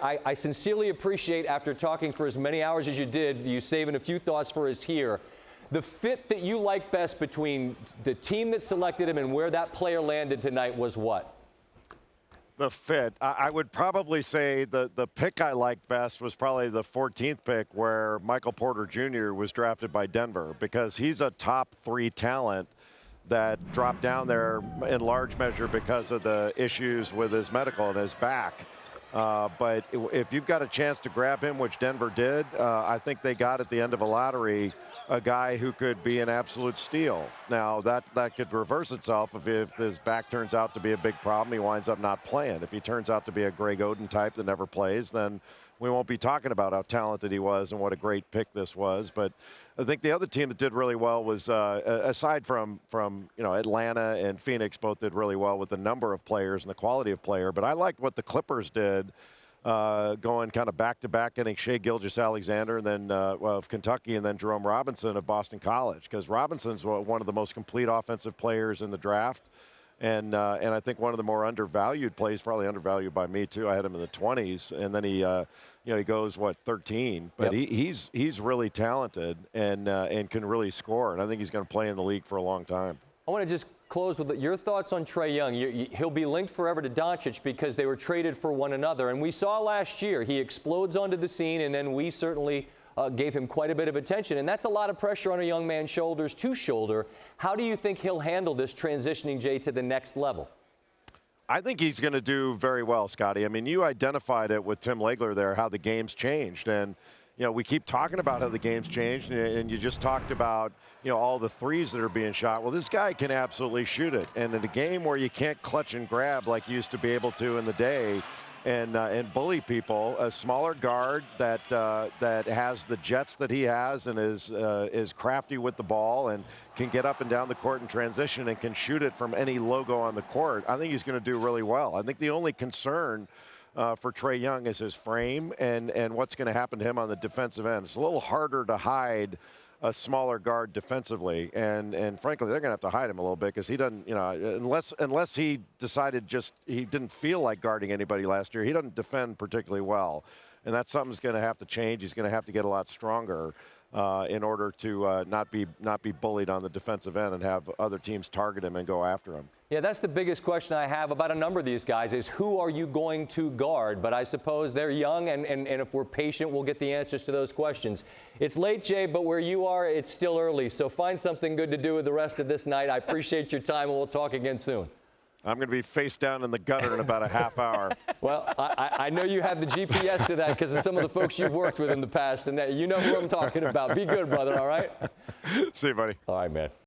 I sincerely appreciate, after talking for as many hours as you did, you saving a few thoughts for us here. The fit that you like best between the team that selected him and where that player landed tonight was what? The fit. I would probably say the pick I liked best was probably the 14th pick, where Michael Porter Jr. was drafted by Denver, because he's a top 3 talent that dropped down there in large measure because of the issues with his medical and his back. But if you've got a chance to grab him, which Denver did, I think they got at the end of a lottery a guy who could be an absolute steal. Now, that could reverse itself if his back turns out to be a big problem. He winds up not playing. If he turns out to be a Greg Oden type that never plays, then we won't be talking about how talented he was and what a great pick this was. But I think the other team that did really well was, aside from Atlanta and Phoenix, both did really well with the number of players and the quality of player. But I liked what the Clippers did, going kind of back-to-back, getting Shai Gilgeous-Alexander and then of Kentucky, and then Jerome Robinson of Boston College, because Robinson's one of the most complete offensive players in the draft. And I think one of the more undervalued plays, probably undervalued by me too. I had him in the 20s, and then he goes 13. But yep. he's really talented and can really score. And I think he's going to play in the league for a long time. I want to just close with your thoughts on Trae Young. He'll be linked forever to Doncic because they were traded for one another. And we saw last year he explodes onto the scene, and then we certainly gave him quite a bit of attention. And that's a lot of pressure on a young man's shoulders to shoulder. How do you think he'll handle this transitioning, Jay, to the next level? I think he's going to do very well, Scotty. I mean, you identified it with Tim Legler there, how the game's changed. And we keep talking about how the game's changed, and you just talked about, all the threes that are being shot. Well, this guy can absolutely shoot it. And in a game where you can't clutch and grab like you used to be able to in the day and bully people, a smaller guard that has the jets that he has and is crafty with the ball and can get up and down the court in transition and can shoot it from any logo on the court, I think he's going to do really well. I think the only concern for Trae Young is his frame and what's going to happen to him on the defensive end. It's a little harder to hide a smaller guard defensively, and frankly, they're going to have to hide him a little bit because he doesn't, unless he decided he didn't feel like guarding anybody last year, he doesn't defend particularly well, and that's something that's going to have to change. He's going to have to get a lot stronger in order to not be bullied on the defensive end and have other teams target him and go after him. Yeah, that's the biggest question I have about a number of these guys is who are you going to guard? But I suppose they're young, and if we're patient, we'll get the answers to those questions. It's late, Jay, but where you are, it's still early. So find something good to do with the rest of this night. I appreciate your time, and we'll talk again soon. I'm going to be face down in the gutter in about a half hour. Well, I know you have the GPS to that because of some of the folks you've worked with in the past, and that you know who I'm talking about. Be good, brother, all right? See you, buddy. All right, man.